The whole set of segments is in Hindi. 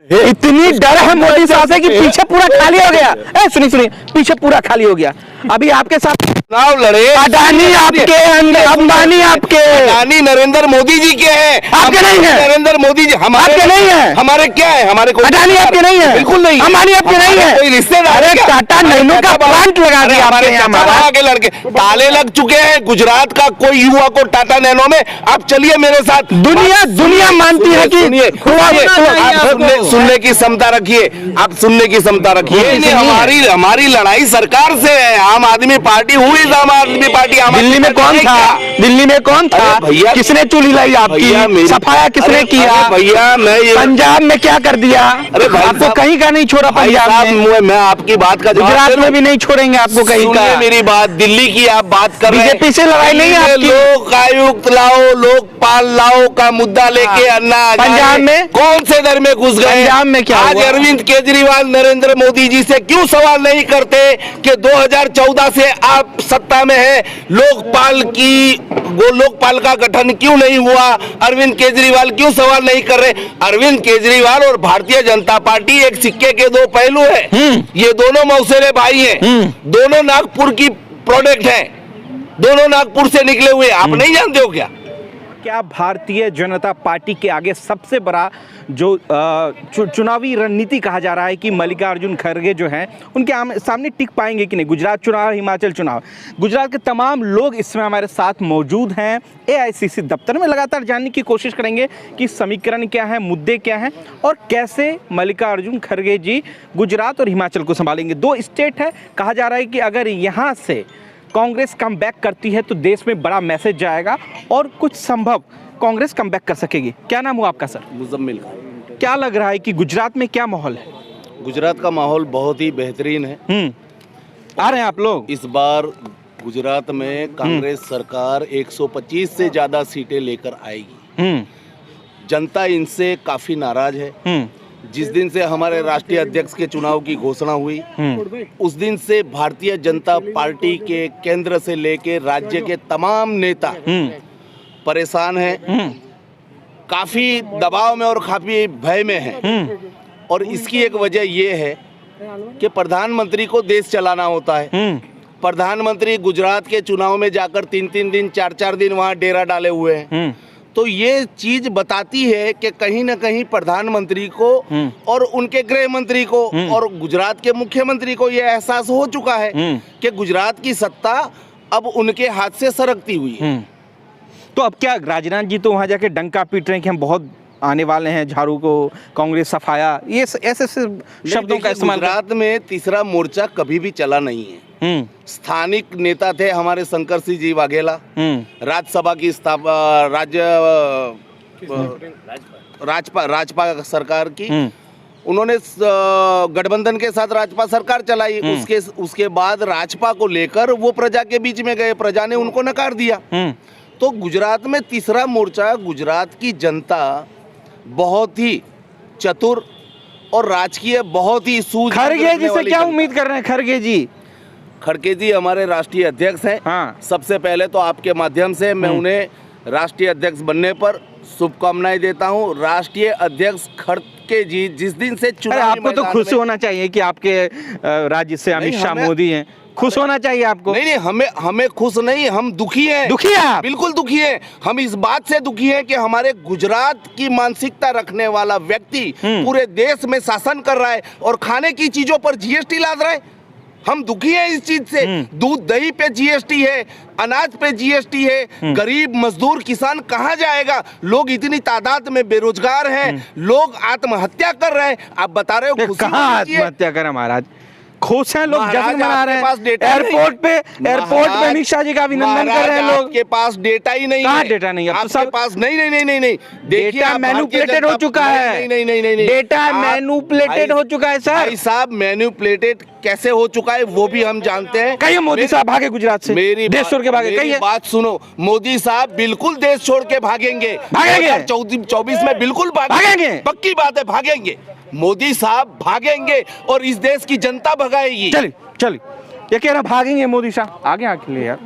इतनी डर है मोदी साहब से कि पीछे पूरा खाली हो गया। सुनिए सुनिए, पीछे पूरा खाली हो गया। अभी आपके साथ चुनाव लड़े, अडानी आपके, अंबानी आपके, अडानी नरेंद्र मोदी जी के हैं, आपके नहीं है। नरेंद्र मोदी जी हमारे आपके नहीं है। हमारे क्या है? हमारे कोई अडानी आपके नहीं है, बिल्कुल नहीं। अंबानी आपके नहीं है, कोई रिश्तेदार? अरे टाटा नैनो का प्लांट लगा दिया हमारे आपके चाचा यहाँ के लड़के ताले लग चुके हैं। गुजरात का कोई युवा को टाटा नैनो में, आप चलिए मेरे साथ। दुनिया मानती है कि सुनने की क्षमता रखिए, आप सुनने की क्षमता रखिए। हमारी लड़ाई सरकार से है। आम आदमी पार्टी हुई, आम आदमी पार्टी दिल्ली में कौन था? दिल्ली में कौन था? भैया किसने चूली लाई आपकी? सफाया किसने किया? भैया मैं पंजाब में क्या कर दिया? अरे भाई आपको कहीं का नहीं छोड़ा पंजाब में। मैं आपकी बात का गुजरात में भी नहीं छोड़ेंगे आपको कहीं का। मेरी बात, दिल्ली की आप बात कर रहे हैं, बीजेपी से लड़ाई नहीं है आपकी। लोक आयुक्त लाओ, लोकपाल लाओ का मुद्दा लेके अन्ना पंजाब में कौन से दर में घुस गए? पंजाब में क्या आज हुआ? अरविंद केजरीवाल नरेंद्र मोदी जी से क्यों सवाल नहीं करते कि 2014 से आप सत्ता में है, लोकपाल का गठन क्यों नहीं हुआ? अरविंद केजरीवाल क्यों सवाल नहीं कर रहे? अरविंद केजरीवाल और भारतीय जनता पार्टी एक सिक्के के दो पहलू हैं। ये दोनों मौसेरे भाई हैं, दोनों नागपुर की प्रोडक्ट हैं, दोनों नागपुर से निकले हुए। आप नहीं जानते हो क्या? क्या भारतीय जनता पार्टी के आगे सबसे बड़ा जो चुनावी रणनीति कहा जा रहा है कि मल्लिकार्जुन खड़गे जो हैं उनके सामने टिक पाएंगे कि नहीं? गुजरात चुनाव, हिमाचल चुनाव, गुजरात के तमाम लोग इसमें हमारे साथ मौजूद हैं। एआईसीसी दफ्तर में लगातार जानने की कोशिश करेंगे कि समीकरण क्या है, मुद्दे क्या हैं और कैसे मल्लिकार्जुन खड़गे जी गुजरात और हिमाचल को संभालेंगे। 2 स्टेट है, कहा जा रहा है कि अगर यहाँ से कांग्रेस कम बैक करती है तो देश में बड़ा मैसेज जाएगा और कुछ संभव कांग्रेस कम बैक कर सकेगी। क्या नाम हुआ आपका सर? मुजम्मिल। क्या लग रहा है कि गुजरात में क्या माहौल है? गुजरात का माहौल बहुत ही बेहतरीन है। आ रहे हैं आप लोग? इस बार गुजरात में कांग्रेस सरकार 125 से ज्यादा सीटें लेकर आएगी। जनता इनसे काफी नाराज है। जिस दिन से हमारे राष्ट्रीय अध्यक्ष के चुनाव की घोषणा हुई, उस दिन से भारतीय जनता पार्टी के केंद्र से लेकर राज्य के तमाम नेता परेशान हैं, काफी दबाव में और काफी भय में हैं। और इसकी एक वजह ये है कि प्रधानमंत्री को देश चलाना होता है। प्रधानमंत्री गुजरात के चुनाव में जाकर 3-3 दिन, 4-4 दिन वहाँ डेरा डाले हुए हैं। तो ये चीज बताती है कि कहीं ना कहीं प्रधानमंत्री को और उनके गृह मंत्री को और गुजरात के मुख्यमंत्री को ये एहसास हो चुका है कि गुजरात की सत्ता अब उनके हाथ से सरकती हुई है। तो अब क्या राजनाथ जी तो वहां जाके डंका पीट रहे हैं कि हम बहुत आने वाले हैं, झाड़ू को कांग्रेस सफाया, ये ऐसे शब्दों का इस्तेमाल। गुजरात में तीसरा मोर्चा कभी भी चला नहीं है। स्थानिक नेता थे हमारे शंकर सिंह जी वाघेला, राज्यसभा की राजपा सरकार की, उन्होंने गठबंधन के साथ राजपा सरकार चलाई। उसके बाद राजपा को लेकर वो प्रजा के बीच में गए, प्रजा ने उनको नकार दिया। तो गुजरात में तीसरा मोर्चा, गुजरात की जनता बहुत ही चतुर और राजकीय, बहुत ही सूझ। खड़गे जी से क्या उम्मीद कर रहे हैं? खड़गे जी हमारे राष्ट्रीय अध्यक्ष हैं। हाँ। सबसे पहले तो आपके माध्यम से मैं उन्हें राष्ट्रीय अध्यक्ष बनने पर शुभकामनाएं देता हूं। राष्ट्रीय अध्यक्ष खड़गे जी जिस दिन से चुनाव, आपको तो खुश होना चाहिए कि आपके राज्य से अमित शाह मोदी हैं, खुश होना चाहिए आपको। नहीं, हमें खुश नहीं, हम दुखी हैं। दुखी हैं? बिल्कुल दुखी हैं। हम इस बात से दुखी हैं कि हमारे गुजरात की मानसिकता रखने वाला व्यक्ति पूरे देश में शासन कर रहा है और खाने की चीजों पर जीएसटी लाद रहा है। हम दुखी हैं इस चीज से। दूध दही पे जीएसटी है, अनाज पे जीएसटी है। गरीब मजदूर किसान कहाँ जाएगा? लोग इतनी तादाद में बेरोजगार हैं, लोग आत्महत्या कर रहे हैं। आप बता रहे हो कहाँ आत्महत्या करें महाराज? खुश हैं लोग, जश्न मना रहे हैं। एयरपोर्ट पे अमित शाह जी का अभिनंदन कर रहे हैं लोग। आपके पास डेटा ही नहीं है। कहाँ डेटा नहीं है? आपके पास नहीं। डेटा मैनिपुलेटेड हो चुका है। नहीं। डेटा मैनिपुलेटेड हो चुका है सर। भाई साहब, मैनिपुलेटेड कैसे हो चुका है वो भी हम जानते हैं। कहिए मोदी साहब भागे गुजरात से, देश छोड़ के भागे। मेरी बात सुनो, मोदी साहब बिल्कुल देश छोड़ के भागेंगे। 2024 में बिल्कुल भागेंगे, पक्की बात है, भागेंगे। मोदी साहब भागेंगे और इस देश की जनता भगाएगी। चलिए ये कह रहा भागेंगे मोदी साहब, आगे ले यार।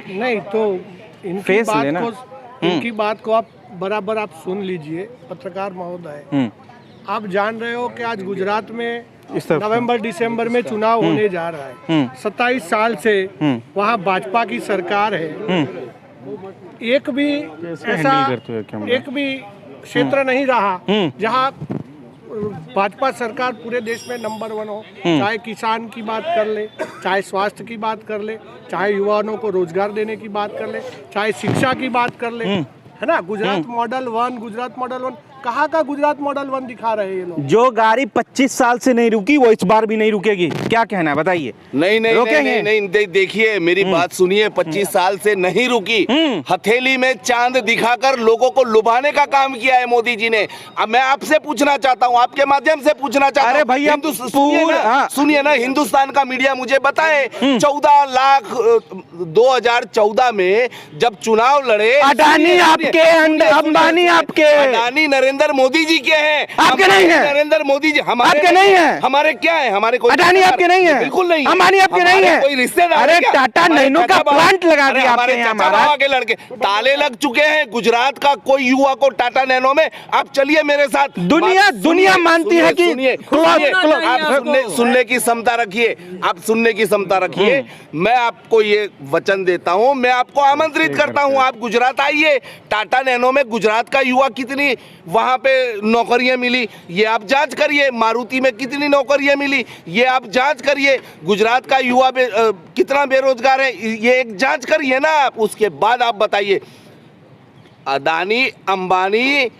नहीं तो इनकी बात को आप बराबर आप सुन लीजिए पत्रकार महोदय। आप जान रहे हो कि आज गुजरात में इस तरफ नवंबर दिसंबर में चुनाव होने जा रहा है। 27 साल से वहाँ भाजपा की सरकार है। एक भी ऐसा एक भी क्षेत्र नहीं रहा जहाँ भाजपा सरकार पूरे देश में नंबर 1 हो। चाहे किसान की बात कर ले, चाहे स्वास्थ्य की बात कर ले, चाहे युवाओं को रोजगार देने की बात कर ले, चाहे शिक्षा की बात कर ले, है ना। गुजरात मॉडल 1, गुजरात मॉडल 1, कहाँ का गुजरात मॉडल 1 दिखा रहे हैं ये लोग। जो गाड़ी 25 साल से नहीं रुकी वो इस बार भी नहीं रुकेगी, क्या कहना है बताइए? नहीं रोकेंगे? नहीं, देखिए मेरी बात सुनिए। 25 साल से नहीं रुकी। हथेली में चांद दिखाकर लोगों को लुभाने का काम किया है मोदी जी ने। अब मैं आपसे पूछना चाहता हूँ, आपके माध्यम से पूछना चाहता हूँ। अरे भैया सुनिए ना, हिंदुस्तान का मीडिया मुझे बताए 14 लाख 2014 में जब चुनाव लड़े, अडानी आपके, अंबानी आपके, अडानी नरेंद्र मोदी जी के हैं। आपके नहीं है। नरेंद्र मोदी जी हमारे आपके नहीं है। हमारे क्या है? हमारे कोई अडानी आपके नहीं है, बिल्कुल नहीं। अंबानी आपके नहीं है, कोई रिश्तेदार? अरे टाटा नैनो का प्लांट लगा दिया आपके यहाँ। हमारे के लड़के ताले लग चुके हैं। गुजरात का कोई युवा को टाटा नैनो में, आप चलिए मेरे साथ। दुनिया मानती है कि आप सुनने की क्षमता रखिए, आप सुनने की क्षमता रखिए। मैं आपको ये वचन देता हूँ, मैं आपको आमंत्रित करता हूँ, आप गुजरात आइए। टाटा नैनो में गुजरात का युवा कितनी वहां पे नौकरियां मिली ये आप जांच करिए। मारुति में कितनी नौकरियां मिली ये आप जांच करिए। गुजरात का युवा कितना बेरोजगार है ये एक जांच करिए ना आप। उसके बाद आप बताइए। अदानी अंबानी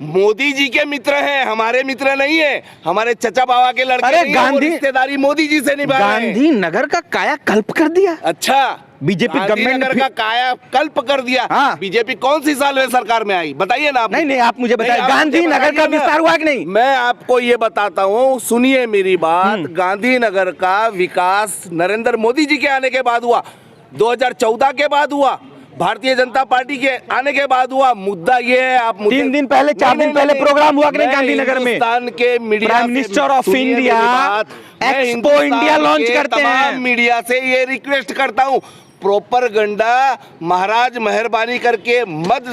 मोदी जी के मित्र हैं, हमारे मित्र नहीं है। हमारे चचा बाबा के लड़के अरे नहीं हैं, वो गांधी रिश्तेदारी मोदी जी से निभा रहे हैं। गांधी नगर का कायाकल्प कर दिया। अच्छा, बीजेपी गवर्नमेंट नगर का कायाकल्प कर दिया। हाँ। बीजेपी कौन सी साल में सरकार में आई बताइए ना आप। नहीं आप मुझे बताइए, गांधी नगर का विस्तार हुआ कि नहीं? मैं आपको ये बताता हूँ, सुनिए मेरी बात। गांधीनगर का विकास नरेंद्र मोदी जी के आने के बाद हुआ, 2014 के बाद हुआ, भारतीय जनता पार्टी के आने के बाद हुआ। मुद्दा ये है, आप 3 दिन पहले 4 दिन पहले प्रोग्राम हुआ कि नहीं गांधीनगर में? हिंदुस्तान के media, prime minister of India expo India launch करते हैं। मीडिया से ये रिक्वेस्ट करता हूँ, प्रोपरगंडा महाराज मेहरबानी करके मत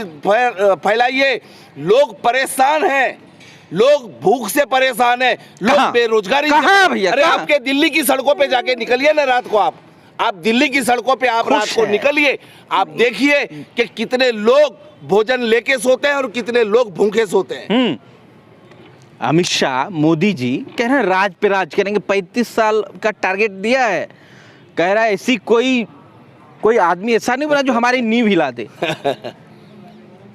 फैलाइए। लोग परेशान हैं, लोग भूख से परेशान हैं, लोग बेरोजगारी कहाँ भैया? अरे आपके दिल्ली की सड़कों पे जाके निकलिए ना रात को। आप दिल्ली की सड़कों पे आप रात को निकलिए, आप देखिए कि कितने लोग भोजन लेके सोते हैं और कितने लोग भूखे सोते हैं। अमित शाह मोदी जी कह रहे हैं राज पे राज करेंगे, 35 साल का टारगेट दिया है। कह रहा है ऐसी कोई आदमी ऐसा नहीं बना जो हमारी नींव हिला दे।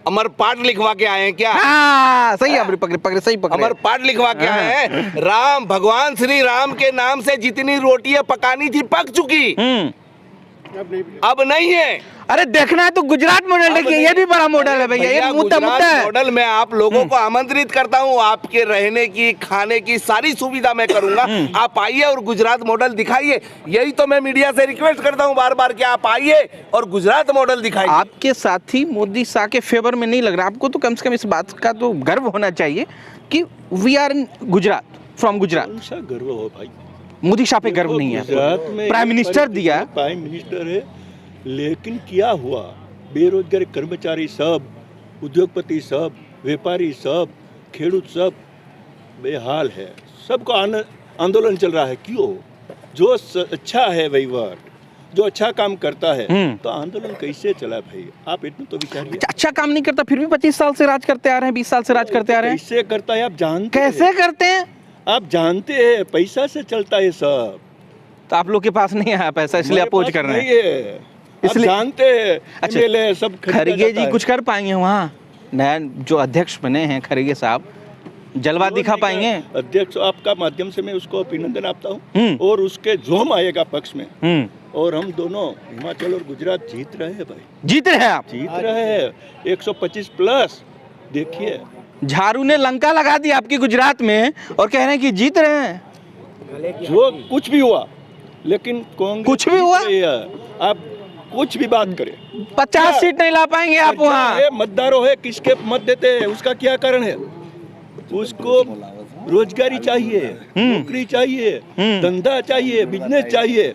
अमर पाठ लिखवा के आए हैं क्या? हाँ, सही है, पकड़े सही पकड़े। अमर पाठ लिखवा के आए हैं। राम, भगवान श्री राम के नाम से जितनी रोटियां पकानी थी पक चुकी, अब नहीं है। अरे देखना है तो गुजरात मॉडल देखिए, ये भी बड़ा मॉडल है भैया, ये मुद्दा है। मॉडल में आप लोगों को आमंत्रित करता हूँ, आपके रहने की, खाने की सारी सुविधा मैं करूंगा। आप आइए और गुजरात मॉडल दिखाइए। यही तो मैं मीडिया से रिक्वेस्ट करता हूँ बार बार कि आप आइए और गुजरात मॉडल दिखाइए। आपके साथी मोदी शाह के फेवर में नहीं लग रहा, आपको तो कम से कम इस बात का तो गर्व होना चाहिए कि we are in Gujarat, from Gujarat. कौन सा गर्व हो भाई? मोदी शाह पे गर्व नहीं है। गुजरात में प्राइम मिनिस्टर दिया, प्राइम मिनिस्टर है, लेकिन क्या हुआ? बेरोजगार कर्मचारी सब, उद्योगपति सब, व्यापारी सब, खेडूत सब बेहाल है। सबका आंदोलन चल रहा है। क्यों? जो अच्छा है वहीवट, जो अच्छा काम करता है, तो आंदोलन कैसे चला भाई? आप इतना तो विचारिए। अच्छा काम नहीं करता फिर भी 25 साल से राज करते आ रहे हैं, 20 साल से राज करते आ रहे हैं। कैसे करता है आप जानते हैं? कैसे करते हैं आप जानते हैं, पैसा से चलता है सब। तो आप लोग के पास नहीं आया पैसा, इसलिए अपोज कर रहे हैं। इसलिए जानते हैं। अच्छा, MLA सब खरगे जी कुछ कर पाएंगे वहाँ? नया जो अध्यक्ष बने हैं खरगे साहब, जलवा दिखा पाएंगे? अध्यक्ष आपका माध्यम से मैं उसको अभिनंदन आपता हूँ और उसके जोम आएगा पक्ष में। और हम दोनों हिमाचल और गुजरात जीत रहे हैं भाई। जीत रहे हैं आप? जीत रहे हैं 125 प्लस। देखिए झाड़ू ने लंका लगा दी आपकी गुजरात में और कह रहे हैं कि जीत रहे हैं। जो कुछ भी हुआ, लेकिन कांग्रेस कुछ भी हुआ, आप कुछ भी बात करें, 50 सीट नहीं ला पाएंगे आप वहाँ। मतदारों है, किसके मत देते हैं, उसका क्या कारण है? उसको रोजगारी चाहिए, नौकरी चाहिए, धंधा चाहिए, बिजनेस चाहिए।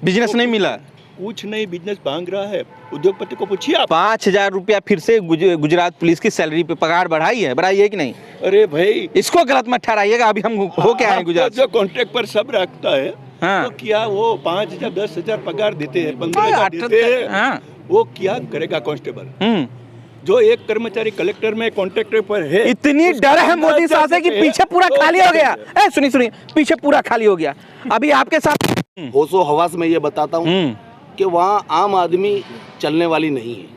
बिजनेस नहीं मिला, कुछ नहीं बिजनेस भांग रहा है, उद्योगपति को पूछिए आप। 5,000 रुपया फिर से गुजरात पुलिस की सैलरी पे पगार बढ़ाई है कि नहीं? अरे भाई, इसको गलत मत ठहराइएगा। अभी हम हो क्या है गुजरात जो कॉन्ट्रैक्ट पर सब रखता है, हाँ। तो क्या वो 5,000 10,000 पगार देते हैं, 15,000 देते हैं, हाँ। वो क्या करेगा कांस्टेबल? जो एक कर्मचारी कलेक्टर में कॉन्ट्रैक्टर पर है, इतनी डर है मोदी शाह से कि पीछे पूरा खाली हो गया। सुनिए, पीछे पूरा खाली हो गया। अभी आपके साथ होशो हवास में ये बताता हूँ कि वहाँ आम आदमी चलने वाली नहीं है।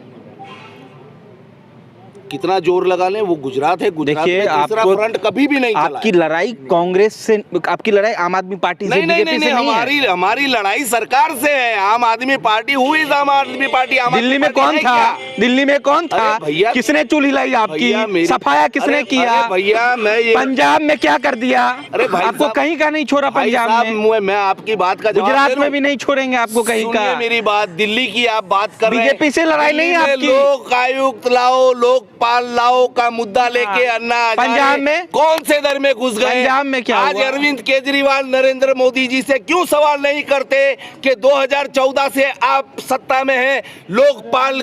कितना जोर लगा लें, वो गुजरात है। गुजरात में तीसरा फ्रंट कभी भी नहीं चला। आपकी लड़ाई कांग्रेस से, आपकी लड़ाई आम आदमी पार्टी से, बीजेपी से नहीं है। हमारी लड़ाई सरकार से है। आम आदमी पार्टी हुई, आम आदमी पार्टी। दिल्ली में कौन था? दिल्ली में कौन था? भैया, किसने चूल हिलाई आपकी? सफाया किसने किया? भैया मैं ये पंजाब में क्या कर दिया? अरे भाई, आपको कहीं का नहीं छोड़ा पंजाब में। मैं आपकी बात का जवाब गुजरात में भी नहीं छोड़ेंगे आपको कहीं का। मेरी बात, दिल्ली की आप बात कर रहे हैं। बीजेपी से लड़ाई नहीं है आपकी। लोक आयुक्त लाओ, लोकपाल लाओ का मुद्दा लेके अन्ना पंजाब में कौन से दर में घुस गए? पंजाब में क्या आज हुआ? अरविंद केजरीवाल नरेंद्र मोदी जी से क्यों सवाल नहीं करते कि 2014 से आप सत्ता में हैं, लोकपाल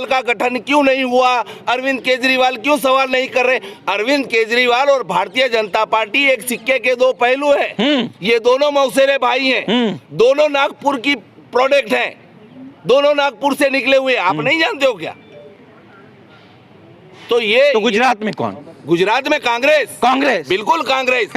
का गठन क्यों नहीं हुआ? अरविंद केजरीवाल क्यों सवाल नहीं कर रहे? अरविंद केजरीवाल और भारतीय जनता पार्टी एक सिक्के के दो पहलू हैं। ये दोनों मौसेरे भाई हैं, दोनों नागपुर की प्रोडक्ट हैं, दोनों नागपुर से निकले हुए। आप नहीं जानते हो क्या? तो गुजरात में कौन? गुजरात में कांग्रेस। कांग्रेस, बिल्कुल कांग्रेस।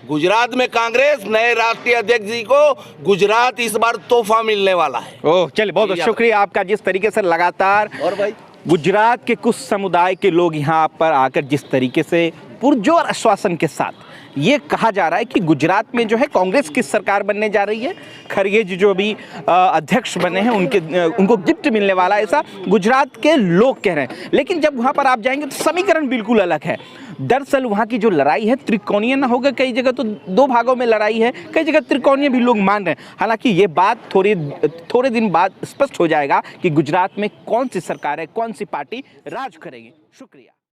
गुजरात में कांग्रेस। नए राष्ट्रीय अध्यक्ष जी को गुजरात इस बार तोहफा मिलने वाला है। ओह, चलिए, बहुत बहुत शुक्रिया आपका। जिस तरीके से लगातार और भाई, गुजरात के कुछ समुदाय के लोग यहाँ पर आकर जिस तरीके से पुरजोर आश्वासन के साथ ये कहा जा रहा है कि गुजरात में जो है कांग्रेस की सरकार बनने जा रही है, खरगे जी जो अभी अध्यक्ष बने हैं उनको गिफ्ट मिलने वाला है, ऐसा गुजरात के लोग कह रहे हैं। लेकिन जब वहाँ पर आप जाएंगे तो समीकरण बिल्कुल अलग है। दरअसल वहाँ की जो लड़ाई है त्रिकोणीय ना होगा, कई जगह तो 2 भागों में लड़ाई है, कई जगह त्रिकोणीय भी लोग मान रहे हैं। हालांकि ये बात थोड़े दिन बाद स्पष्ट हो जाएगा कि गुजरात में कौन सी सरकार है, कौन सी पार्टी राज करेगी। शुक्रिया।